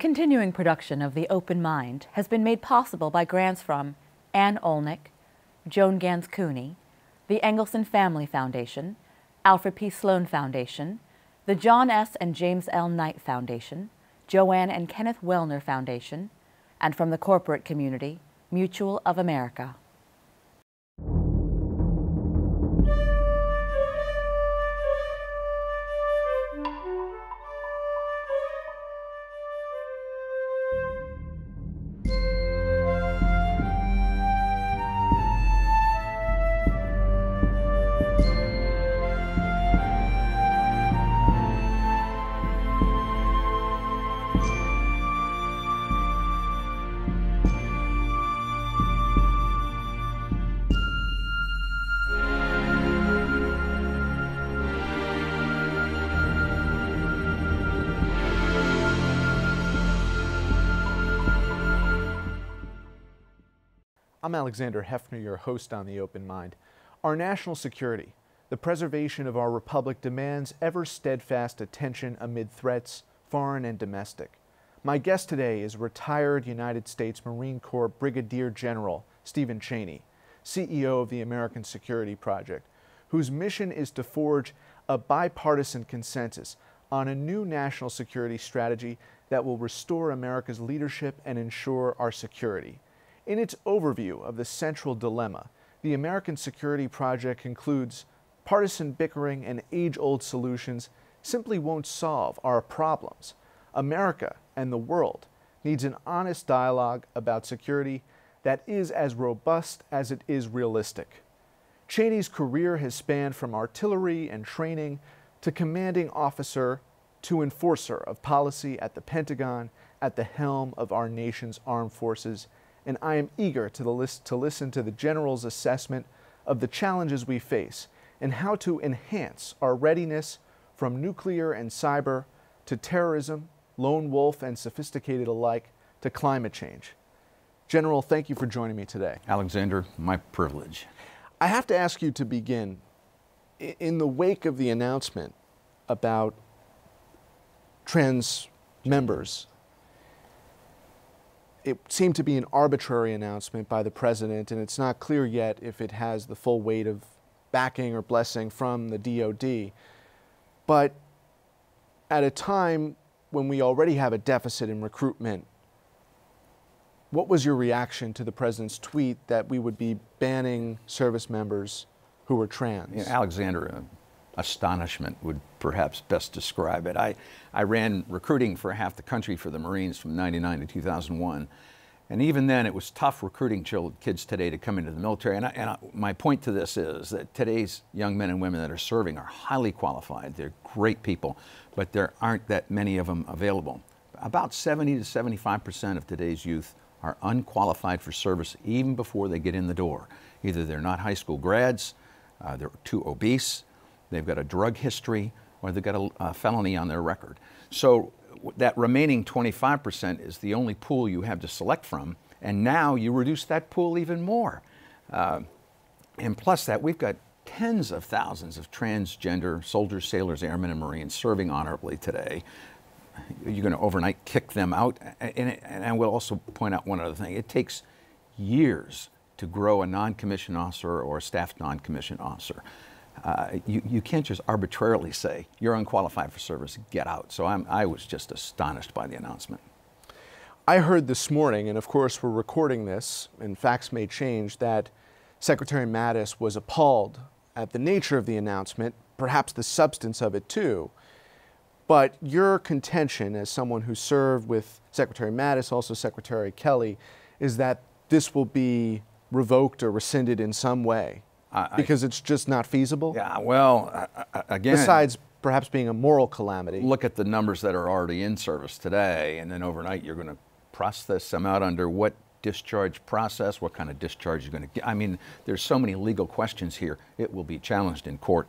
continuing production of The Open Mind has been made possible by grants from Ann Olnick, Joan Gans Cooney, the Engelson Family Foundation, Alfred P. Sloan Foundation, the John S. and James L. Knight Foundation, Joanne and Kenneth Wellner Foundation, and from the corporate community, Mutual of America. I'm Alexander Heffner, your host on The Open Mind. Our national security, the preservation of our republic, demands ever steadfast attention amid threats, foreign and domestic. My guest today is retired United States Marine Corps Brigadier General Stephen Cheney, CEO of the American Security Project, whose mission is to forge a bipartisan consensus on a new national security strategy that will restore America's leadership and ensure our security. In its overview of the central dilemma, the American Security Project concludes partisan bickering and age-old solutions simply won't solve our problems. America and the world needs an honest dialogue about security that is as robust as it is realistic. Cheney's career has spanned from artillery and training to commanding officer to enforcer of policy at the Pentagon, at the helm of our nation's armed forces, and I am eager to listen to the General's assessment of the challenges we face and how to enhance our readiness from nuclear and cyber to terrorism, lone wolf and sophisticated alike, to climate change. General, thank you for joining me today. Alexander, my privilege. I have to ask you to begin, in the wake of the announcement about trans members, it seemed to be an arbitrary announcement by the president, and it's not clear yet if it has the full weight of backing or blessing from the DOD. But at a time when we already have a deficit in recruitment, what was your reaction to the president's tweet that we would be banning service members who were trans? Yeah, Alexander, astonishment would perhaps best describe it. I ran recruiting for half the country for the Marines from '99 to 2001. And even then, it was tough recruiting kids today to come into the military. And my point to this is that today's young men and women that are serving are highly qualified. They're great people, but there aren't that many of them available. About 70 to 75% of today's youth are unqualified for service even before they get in the door. Either they're not high school grads, they're too obese, they've got a drug history, or they've got a felony on their record. So that remaining 25% is the only pool you have to select from, and now you reduce that pool even more. And plus that, we've got tens of thousands of transgender soldiers, sailors, airmen, and Marines serving honorably today. You're going to overnight kick them out. And I will also point out one other thing. It takes years to grow a non-commissioned officer or a staff non-commissioned officer. You can't just arbitrarily say, you're unqualified for service, get out. So I was just astonished by the announcement. I heard this morning, and of course we're recording this, and facts may change, that Secretary Mattis was appalled at the nature of the announcement, perhaps the substance of it too. But your contention, as someone who served with Secretary Mattis, also Secretary Kelly, is that this will be revoked or rescinded in some way. Because it's just not feasible? Yeah, well, again... Besides perhaps being a moral calamity. Look at the numbers that are already in service today, and then overnight you're going to process them out under what discharge process, what kind of discharge you're going to get. I mean, there's so many legal questions here. It will be challenged in court,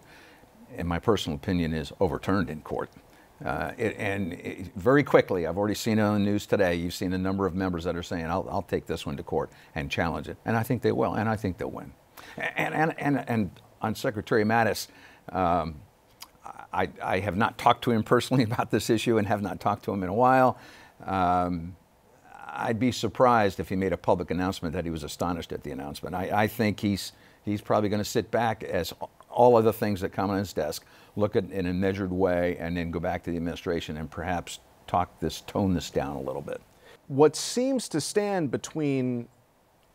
and my personal opinion is overturned in court. Very quickly, I've already seen it on the news today, you've seen a number of members that are saying, I'll take this one to court and challenge it. And I think they will, and I think they'll win. And on Secretary Mattis, I have not talked to him personally about this issue and have not talked to him in a while. I'd be surprised if he made a public announcement that he was astonished at the announcement. I think he's probably going to sit back as all other things that come on his desk, look at it in a measured way, and then go back to the administration and perhaps tone this down a little bit. What seems to stand between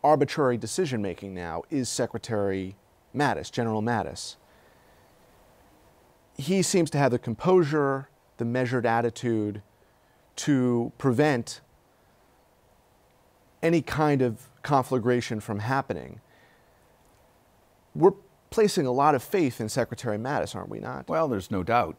arbitrary decision-making now is Secretary Mattis, General Mattis. He seems to have the composure, the measured attitude to prevent any kind of conflagration from happening. We're placing a lot of faith in Secretary Mattis, aren't we not? Well, there's no doubt.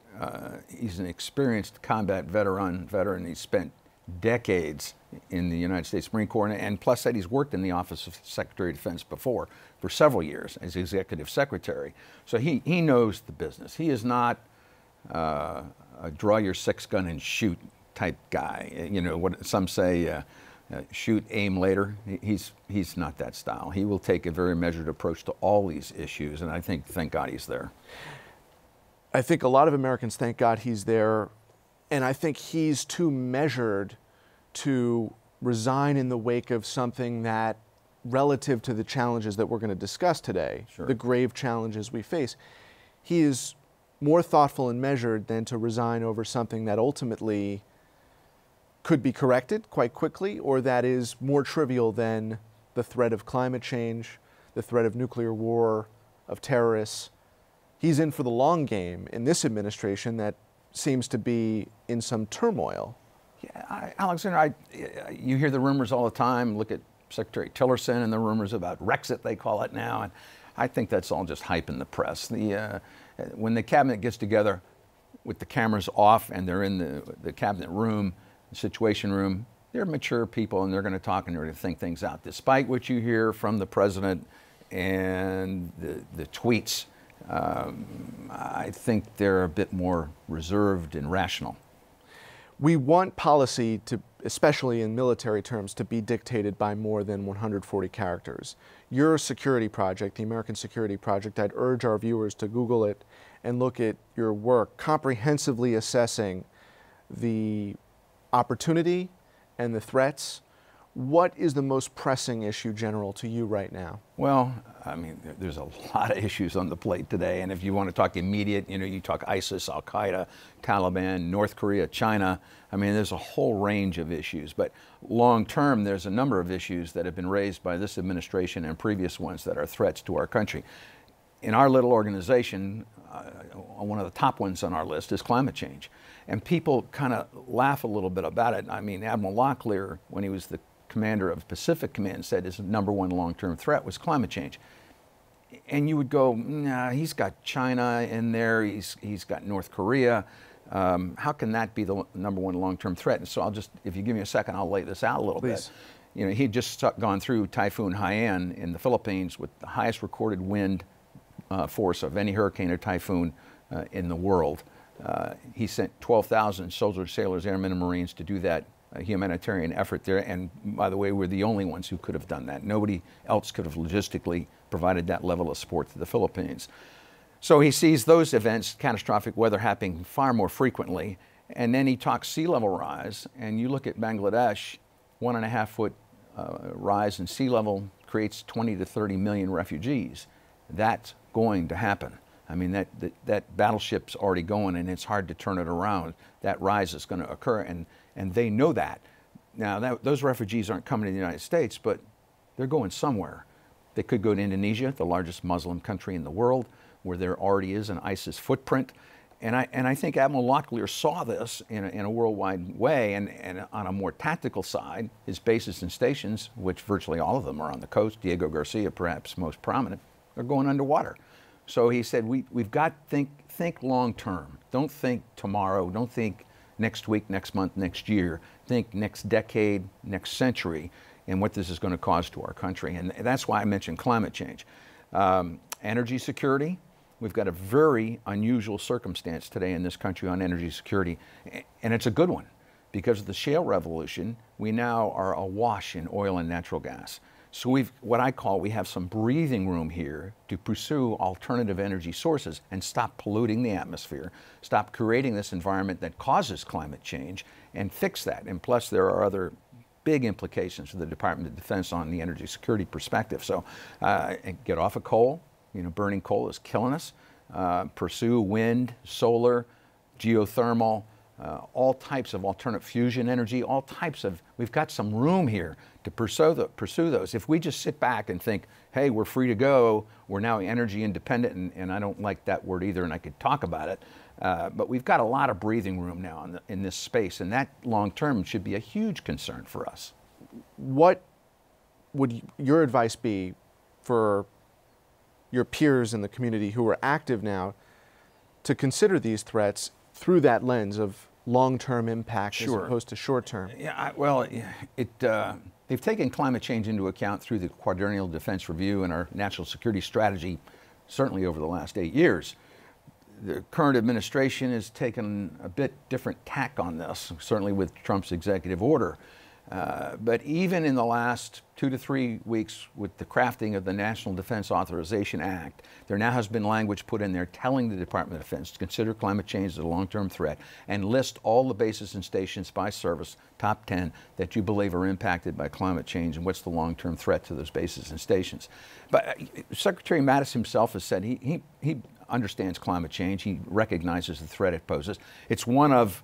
He's an experienced combat veteran. He's spent decades in the United States Marine Corps, and plus that he's worked in the Office of Secretary of Defense before for several years as Executive Secretary. So he knows the business. He is not a draw your six-gun and shoot type guy. You know, what some say, shoot, aim later. He's not that style. He will take a very measured approach to all these issues, and I think, thank God he's there. I think a lot of Americans thank God he's there, and I think he's too measured to resign in the wake of something that, relative to the challenges that we're going to discuss today, sure, the grave challenges we face, he is more thoughtful and measured than to resign over something that ultimately could be corrected quite quickly, or that is more trivial than the threat of climate change, the threat of nuclear war, of terrorists. He's in for the long game in this administration that seems to be in some turmoil. Yeah, Alexander, you hear the rumors all the time. Look at Secretary Tillerson and the rumors about Rexit, they call it now, and I think that's all just hype in the press. When the cabinet gets together with the cameras off and they're in the cabinet room, the situation room, they're mature people and they're going to talk and they're going to think things out. Despite what you hear from the president and the tweets, I think they're a bit more reserved and rational. We want policy to, especially in military terms, to be dictated by more than 140 characters. Your security project, the American Security Project, I'd urge our viewers to Google it and look at your work, comprehensively assessing the opportunity and the threats. What is the most pressing issue, General, to you right now? Well, I mean, there's a lot of issues on the plate today, and if you want to talk immediate, you know, you talk ISIS, Al-Qaeda, Taliban, North Korea, China. I mean, there's a whole range of issues, but long term, there's a number of issues that have been raised by this administration and previous ones that are threats to our country. In our little organization, one of the top ones on our list is climate change, and people kind of laugh a little bit about it. I mean, Admiral Locklear, when he was the commander of Pacific Command, said his #1 long-term threat was climate change. And you would go, nah, he's got China in there, he's got North Korea. How can that be the #1 long-term threat? And so I'll just, if you give me a second, I'll lay this out a little bit. You know, he'd just gone through Typhoon Haiyan in the Philippines with the highest recorded wind force of any hurricane or typhoon in the world. He sent 12,000 soldiers, sailors, airmen, and Marines to do that humanitarian effort there, and by the way, we're the only ones who could have done that. Nobody else could have logistically provided that level of support to the Philippines. So he sees those events, catastrophic weather, happening far more frequently, and then he talks sea level rise, and you look at Bangladesh, 1.5 foot rise in sea level creates 20 to 30 million refugees. That's going to happen. I mean, that battleship's already going, and it's hard to turn it around. That rise is going to occur, and they know that. Now, those refugees aren't coming to the United States, but they're going somewhere. They could go to Indonesia, the largest Muslim country in the world, where there already is an ISIS footprint. And I think Admiral Locklear saw this in a worldwide way, and on a more tactical side, his bases and stations, which virtually all of them are on the coast, Diego Garcia perhaps most prominent, are going underwater. So he said, we've got to think long term. Don't think tomorrow, don't think next week, next month, next year. Think next decade, next century, and what this is going to cause to our country. And that's why I mentioned climate change. Energy security, we've got a very unusual circumstance today in this country on energy security, and it's a good one. Because of the shale revolution, we now are awash in oil and natural gas. So we have some breathing room here to pursue alternative energy sources and stop polluting the atmosphere, stop creating this environment that causes climate change, and fix that. And plus, there are other big implications for the Department of Defense on the energy security perspective. So get off of coal. You know, burning coal is killing us. Pursue wind, solar, geothermal, all types of alternate fusion energy, all types of, we've got some room here to pursue those. If we just sit back and think, hey, we're free to go, we're now energy independent, and I don't like that word either, and I could talk about it, but we've got a lot of breathing room now in this space, and that long term should be a huge concern for us. What would your advice be for your peers in the community who are active now to consider these threats through that lens of long-term impact as opposed to short-term? Yeah, they've taken climate change into account through the Quadrennial Defense Review and our national security strategy, certainly over the last 8 years. The current administration has taken a bit different tack on this, certainly with Trump's executive order. But even in the last 2 to 3 weeks with the crafting of the National Defense Authorization Act, there now has been language put in there telling the Department of Defense to consider climate change as a long-term threat and list all the bases and stations by service, top 10, that you believe are impacted by climate change and what's the long-term threat to those bases and stations. But Secretary Mattis himself has said he understands climate change. He recognizes the threat it poses. It's one of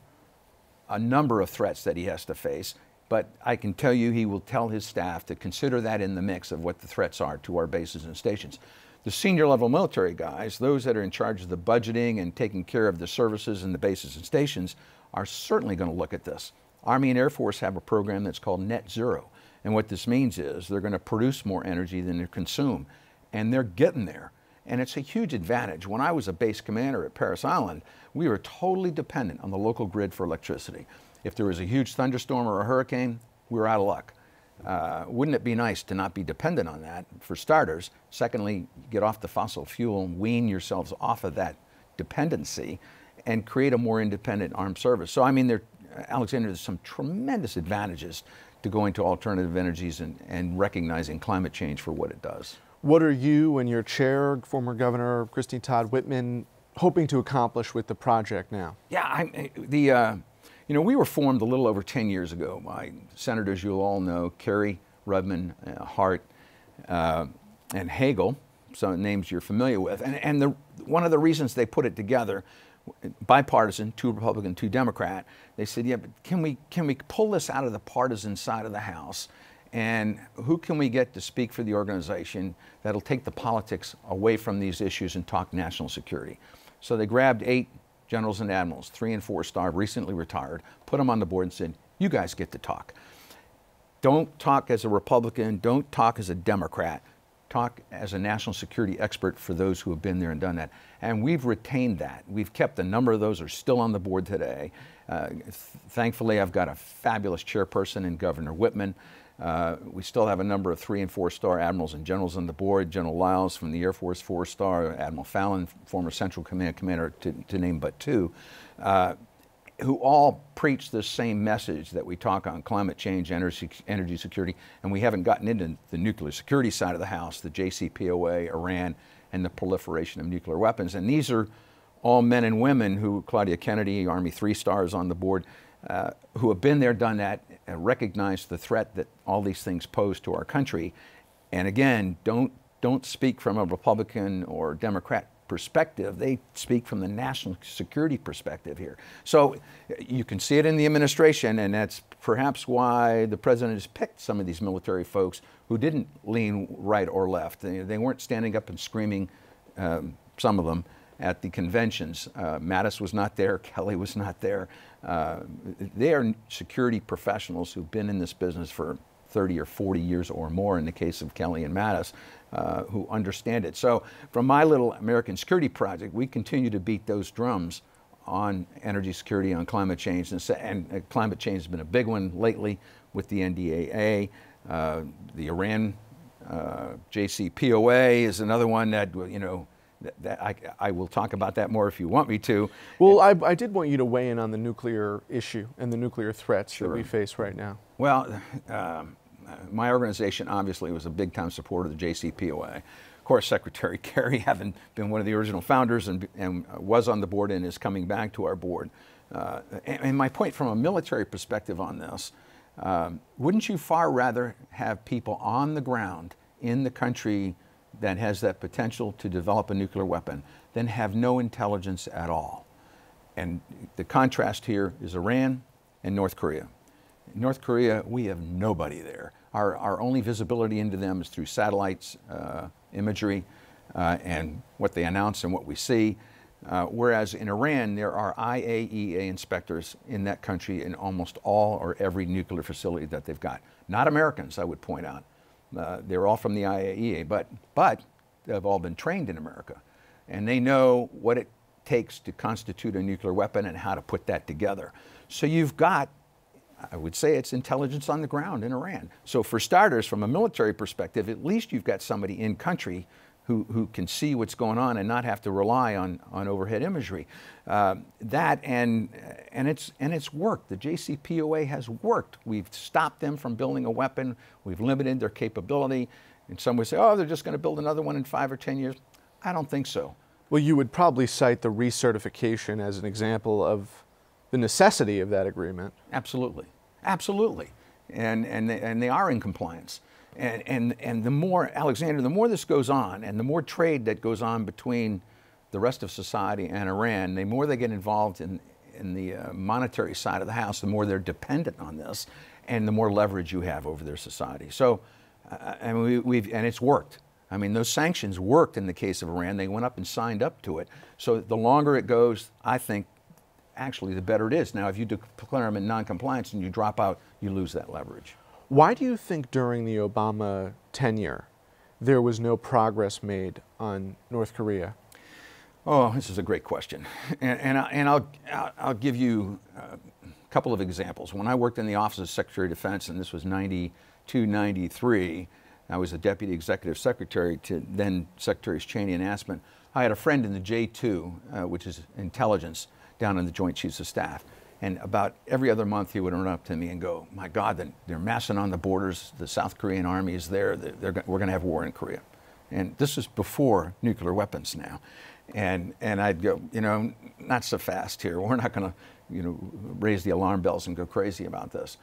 a number of threats that he has to face. But I can tell you he will tell his staff to consider that in the mix of what the threats are to our bases and stations. The senior level military guys, those that are in charge of the budgeting and taking care of the services and the bases and stations, are certainly going to look at this. Army and Air Force have a program that's called Net Zero. And what this means is they're going to produce more energy than they consume. And they're getting there. And it's a huge advantage. When I was a base commander at Parris Island, we were totally dependent on the local grid for electricity. If there was a huge thunderstorm or a hurricane, we were out of luck. Wouldn't it be nice to not be dependent on that, for starters? Secondly, get off the fossil fuel and wean yourselves off of that dependency and create a more independent armed service. So, I mean, Alexander, there's some tremendous advantages to going to alternative energies and recognizing climate change for what it does. What are you and your chair, former Governor Christine Todd Whitman, hoping to accomplish with the project now? Yeah, you know, we were formed a little over 10 years ago by senators you'll all know, Kerry, Rudman, Hart, and Hagel, some names you're familiar with. And one of the reasons they put it together, bipartisan, 2 Republican, 2 Democrat, they said, yeah, but can we pull this out of the partisan side of the House? And who can we get to speak for the organization that'll take the politics away from these issues and talk national security? So they grabbed 8 generals and admirals, 3- and 4-star, recently retired, put them on the board and said, you guys get to talk. Don't talk as a Republican, don't talk as a Democrat, talk as a national security expert for those who have been there and done that. And we've retained that. We've kept a number of those are still on the board today. Thankfully, I've got a fabulous chairperson in Governor Whitman. We still have a number of 3- and 4-star admirals and generals on the board. General Lyles from the Air Force, 4-star, Admiral Fallon, former Central Command commander, to name but 2, who all preach this same message that we talk on climate change, energy security, and we haven't gotten into the nuclear security side of the House, the JCPOA, Iran, and the proliferation of nuclear weapons. And these are all men and women who, Claudia Kennedy, Army 3-stars on the board, who have been there, done that, recognize the threat that all these things pose to our country. And again, don't speak from a Republican or Democrat perspective. They speak from the national security perspective here. So you can see it in the administration, and that's perhaps why the president has picked some of these military folks who didn't lean right or left. They weren't standing up and screaming, some of them, at the conventions. Mattis was not there, Kelly was not there. They are security professionals who've been in this business for 30 or 40 years or more in the case of Kelly and Mattis, who understand it. So from my little American Security Project, we continue to beat those drums on energy security, on climate change, and climate change has been a big one lately with the NDAA. The Iran JCPOA is another one that, you know, I will talk about that more if you want me to. Well, I did want you to weigh in on the nuclear issue and the nuclear threats that we face right now. Well, my organization obviously was a big-time supporter of the JCPOA. Of course, Secretary Kerry, having been one of the original founders and was on the board and is coming back to our board. And my point from a military perspective on this, wouldn't you far rather have people on the ground in the country that has that potential to develop a nuclear weapon than have no intelligence at all? And the contrast here is Iran and North Korea. In North Korea, we have nobody there. Our only visibility into them is through satellites, imagery, and what they announce and what we see. Whereas in Iran, there are IAEA inspectors in that country in almost all or every nuclear facility that they've got. Not Americans, I would point out. They're all from the IAEA, but they've all been trained in America. And they know what it takes to constitute a nuclear weapon and how to put that together. So you've got, I would say, it's intelligence on the ground in Iran. So for starters, from a military perspective, at least you've got somebody in country who can see what's going on and not have to rely on overhead imagery. That and it's worked. The JCPOA has worked. We've stopped them from building a weapon. We've limited their capability. And some would say, oh, they're just going to build another one in 5 or 10 years. I don't think so. Well, you would probably cite the recertification as an example of the necessity of that agreement. Absolutely, absolutely, and they are in compliance. And the more, Alexander, the more this goes on, and the more trade that goes on between the rest of society and Iran, the more they get involved in the monetary side of the house, the more they're dependent on this, and the more leverage you have over their society. So, and it's worked. I mean, those sanctions worked in the case of Iran. They went up and signed up to it. So the longer it goes, I think, actually, the better it is. Now, if you declare them in non-compliance and you drop out, you lose that leverage. Why do you think during the Obama tenure there was no progress made on North Korea? Oh, this is a great question. And I'll give you a couple of examples. When I worked in the Office of Secretary of Defense, and this was 92, 93, I was the Deputy Executive Secretary to then Secretaries Cheney and Aspen. I had a friend in the J2, which is intelligence, down in the Joint Chiefs of Staff. And about every other month he would run up to me and go, my God, they're massing on the borders. The South Korean army is there. We're going to have war in Korea. And this is before nuclear weapons now. And I'd go, you know, not so fast here. We're not going to, you know, raise the alarm bells and go crazy about this.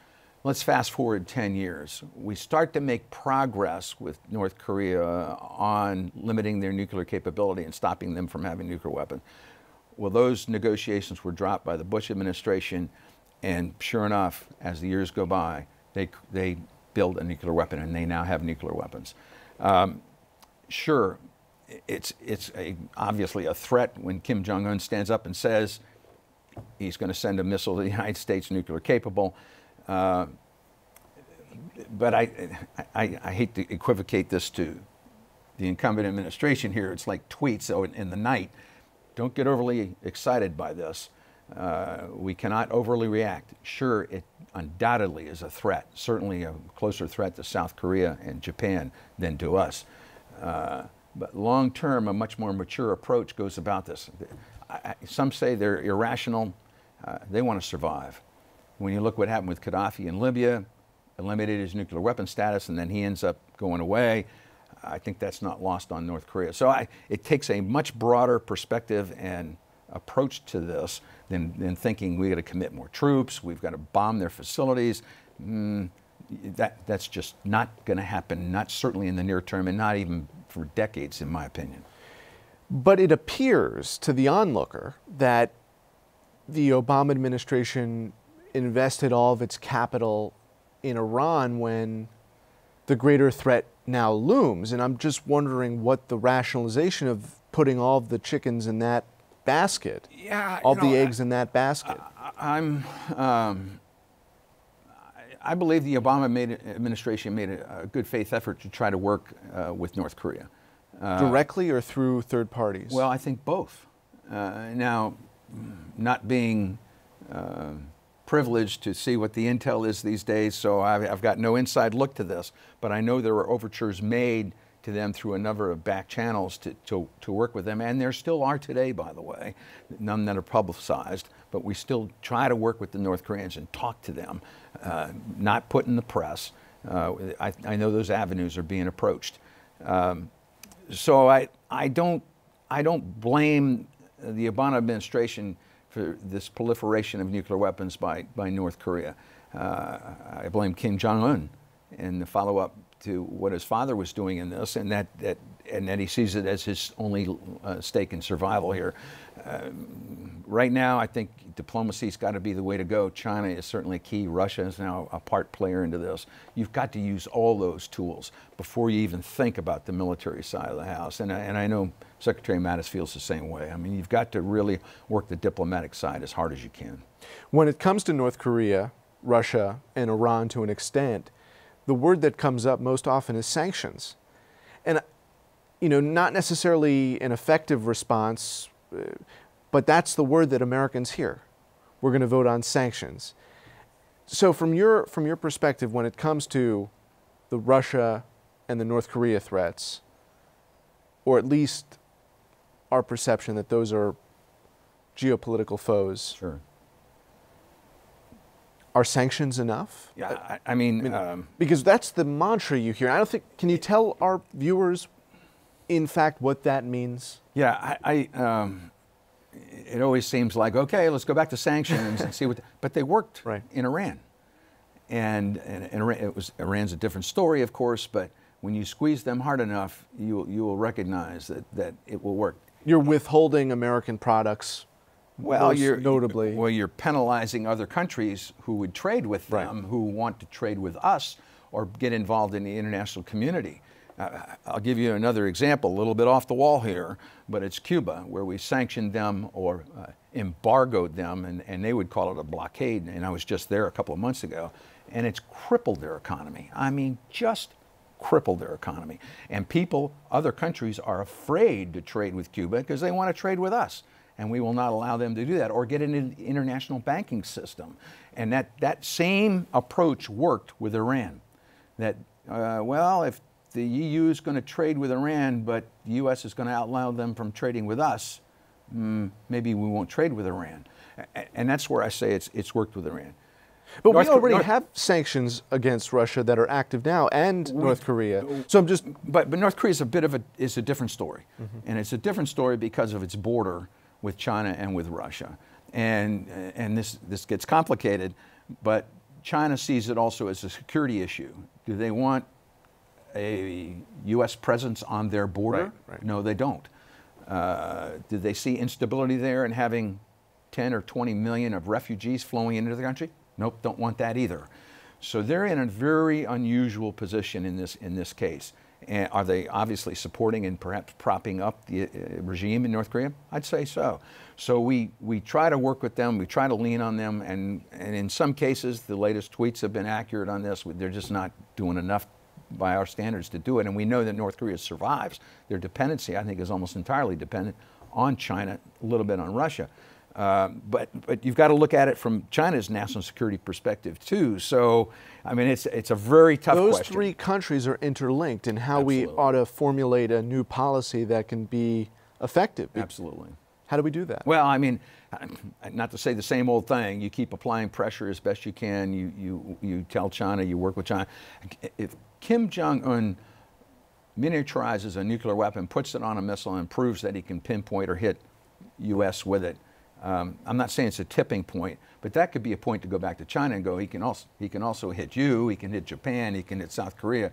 Let's fast forward 10 years. We start to make progress with North Korea on limiting their nuclear capability and stopping them from having nuclear weapons. Well, those negotiations were dropped by the Bush administration, and sure enough, as the years go by, they build a nuclear weapon, and they now have nuclear weapons. Sure, it's obviously a threat when Kim Jong-un stands up and says he's going to send a missile to the United States nuclear capable. But I hate to equivocate this to the incumbent administration here. It's like tweets, so in the night. Don't get overly excited by this. We cannot overly react. Sure, it undoubtedly is a threat, certainly a closer threat to South Korea and Japan than to us. But long term, a much more mature approach goes about this. Some say they're irrational. They want to survive. When you look what happened with Gaddafi in Libya, eliminated his nuclear weapon status, and then he ends up going away. I think that's not lost on North Korea. So it takes a much broader perspective and approach to this than thinking we got to commit more troops, we've got to bomb their facilities. That's just not going to happen, not certainly in the near term, and not even for decades, in my opinion. But it appears to the onlooker that the Obama administration invested all of its capital in Iran when the greater threat now looms. And I'm just wondering what the rationalization of putting all of the chickens in that basket, all the eggs in that basket. I believe the Obama administration made a good faith effort to try to work with North Korea. Directly or through third parties? Well, I think both. Now, not being privileged to see what the intel is these days, so I've got no inside look to this, but I know there were overtures made to them through a number of back channels to work with them, and there still are today, by the way, none that are publicized, but we still try to work with the North Koreans and talk to them, not put in the press, I know those avenues are being approached. So I don't blame the Obama administration for this proliferation of nuclear weapons by North Korea. I blame Kim Jong-un and the follow-up to what his father was doing in this, and that he sees it as his only stake in survival here. Right now, I think diplomacy's got to be the way to go. China is certainly key. Russia is now a part player into this. You've got to use all those tools before you even think about the military side of the house. And I know Secretary Mattis feels the same way. I mean, you've got to really work the diplomatic side as hard as you can. When it comes to North Korea, Russia, and Iran to an extent, the word that comes up most often is sanctions. And, you know, not necessarily an effective response, but that's the word that Americans hear. We're going to vote on sanctions. So from your perspective, when it comes to the Russia and the North Korea threats, or at least our perception that those are geopolitical foes, Sure. Are sanctions enough? Yeah, I mean, because that's the mantra you hear. I don't think, can you tell our viewers, in fact, what that means? Yeah, it always seems like, okay, let's go back to sanctions and see what, but they worked right. in Iran. And Iran's a different story, of course, but when you squeeze them hard enough, you will recognize that it will work. You're withholding American products. Well, you're penalizing other countries who would trade with them, who want to trade with us or get involved in the international community. I'll give you another example, a little bit off the wall here, but it's Cuba, where we sanctioned them or embargoed them, and they would call it a blockade, and I was just there a couple of months ago, and it's crippled their economy. I mean, just crippled their economy. And people, other countries, are afraid to trade with Cuba because they want to trade with us. And we will not allow them to do that or get into the international banking system. And that same approach worked with Iran. That, well, if the EU is going to trade with Iran, but the U.S. is going to allow them from trading with us, maybe we won't trade with Iran. And that's where I say it's worked with Iran. But we already have sanctions against Russia that are active now, and North Korea. So I'm just... But North Korea is a different story. And it's a different story because of its border with China and with Russia. And this gets complicated, but China sees it also as a security issue. Do they want a U.S. presence on their border? Right. No, they don't. Do they see instability there and having 10 or 20 million of refugees flowing into the country? Nope, don't want that either. So they're in a very unusual position in this case. And are they obviously supporting and perhaps propping up the regime in North Korea? I'd say so. So we try to work with them, we try to lean on them, and in some cases, the latest tweets have been accurate on this. They're just not doing enough by our standards to do it. And we know that North Korea survives. Their dependency, I think, is almost entirely dependent on China, a little bit on Russia. But you've got to look at it from China's national security perspective too. So, I mean, it's a very tough question. Those three countries are interlinked in how Absolutely. we ought to formulate a new policy that can be effective. Absolutely. How do we do that? Well, I mean, not to say the same old thing. You keep applying pressure as best you can. You tell China, you work with China. If Kim Jong-un miniaturizes a nuclear weapon, puts it on a missile, and proves that he can pinpoint or hit U.S. with it, I'm not saying it's a tipping point, but that could be a point to go back to China and go, he can also hit you, he can hit Japan, he can hit South Korea.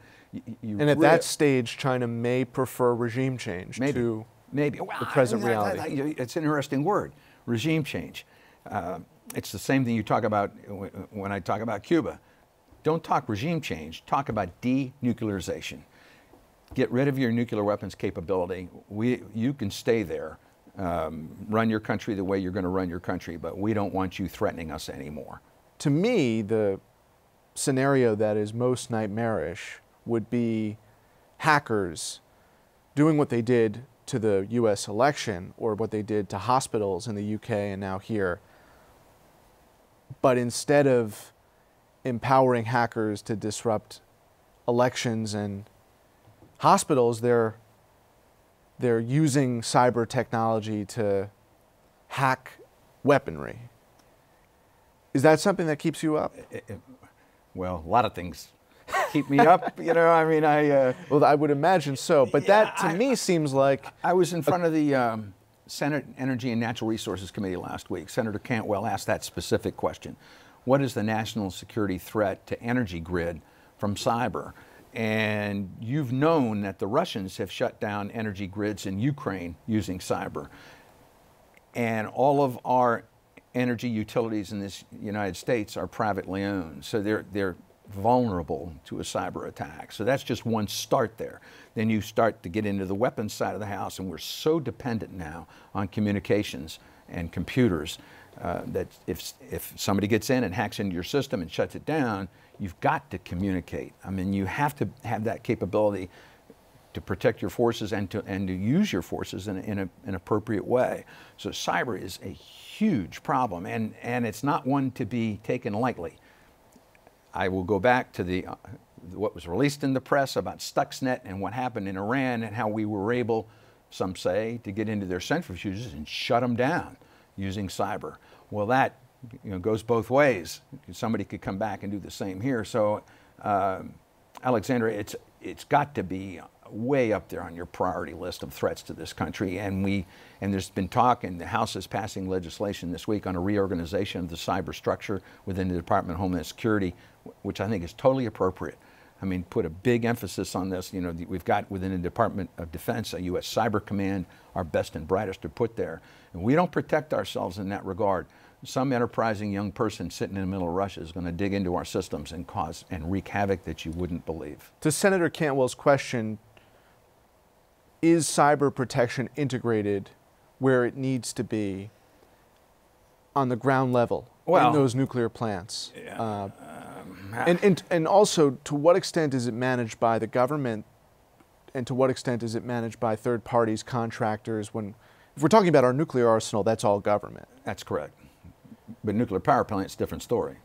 And at that stage, China may prefer regime change to the present reality. It's an interesting word, regime change. It's the same thing you talk about when I talk about Cuba. Don't talk regime change, talk about denuclearization. Get rid of your nuclear weapons capability. You can stay there. Run your country the way you're going to run your country, but we don't want you threatening us anymore. To me, the scenario that is most nightmarish would be hackers doing what they did to the U.S. election or what they did to hospitals in the U.K. and now here. But instead of empowering hackers to disrupt elections and hospitals, they're using cyber technology to hack weaponry. Is that something that keeps you up? Well, a lot of things keep me up. You know, I mean, well, I would imagine so. But yeah, that, to me, seems like... I was in front of the Senate Energy and Natural Resources Committee last week. Senator Cantwell asked that specific question. What is the national security threat to energy grid from cyber? And you've known that the Russians have shut down energy grids in Ukraine using cyber. And all of our energy utilities in this United States are privately owned. So they're vulnerable to a cyber attack. So that's just one start there. Then you start to get into the weapons side of the house, and we're so dependent now on communications and computers that if somebody gets in and hacks into your system and shuts it down, you've got to communicate. I mean, you have to have that capability to protect your forces and to use your forces in an appropriate way. So cyber is a huge problem, and it's not one to be taken lightly. I will go back to what was released in the press about Stuxnet and what happened in Iran and how we were able, some say, to get into their centrifuges and shut them down using cyber. Well, that goes both ways. Somebody could come back and do the same here. So, Alexandra, it's got to be way up there on your priority list of threats to this country. And there's been talk, and the House is passing legislation this week on a reorganization of the cyber structure within the Department of Homeland Security, which I think is totally appropriate. I mean, put a big emphasis on this. You know, we've got within the Department of Defense a U.S. Cyber Command, our best and brightest are put there. And we don't protect ourselves in that regard. Some enterprising young person sitting in the middle of Russia is going to dig into our systems and cause and wreak havoc that you wouldn't believe. To Senator Cantwell's question, is cyber protection integrated where it needs to be on the ground level in those nuclear plants? And also, to what extent is it managed by the government, and to what extent is it managed by third parties, contractors? If we're talking about our nuclear arsenal, that's all government. That's correct. But nuclear power plants, different story.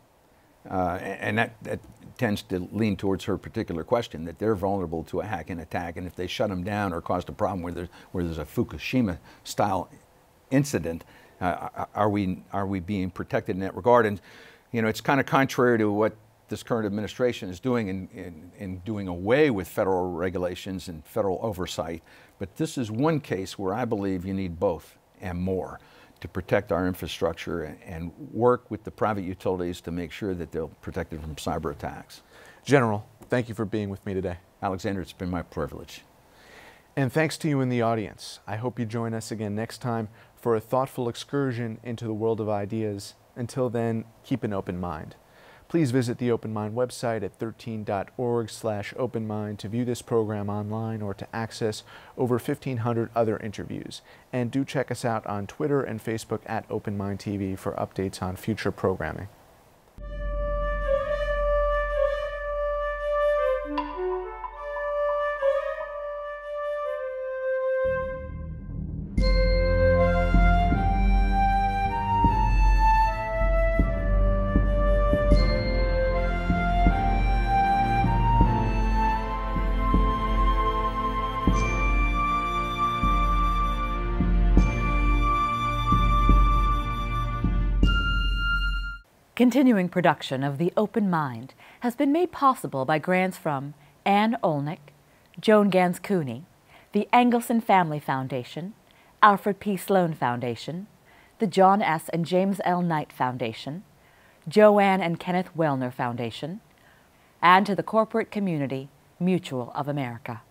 And that tends to lean towards her particular question, that they're vulnerable to a hack and attack, and if they shut them down or caused a problem where there's a Fukushima-style incident, are we being protected in that regard? And you know, it's kind of contrary to what this current administration is doing in doing away with federal regulations and federal oversight. But this is one case where I believe you need both and more to protect our infrastructure and work with the private utilities to make sure that they're protected from cyber attacks. General, thank you for being with me today. Alexander, it's been my privilege. And thanks to you in the audience. I hope you join us again next time for a thoughtful excursion into the world of ideas. Until then, keep an open mind. Please visit the Open Mind website at 13.org/openmind to view this program online or to access over 1,500 other interviews. And do check us out on Twitter and Facebook at Open Mind TV for updates on future programming. Continuing production of The Open Mind has been made possible by grants from Ann Olnick, Joan Gans Cooney, the Engelson Family Foundation, Alfred P. Sloan Foundation, the John S. and James L. Knight Foundation, Joanne and Kenneth Wellner Foundation, and to the corporate community Mutual of America.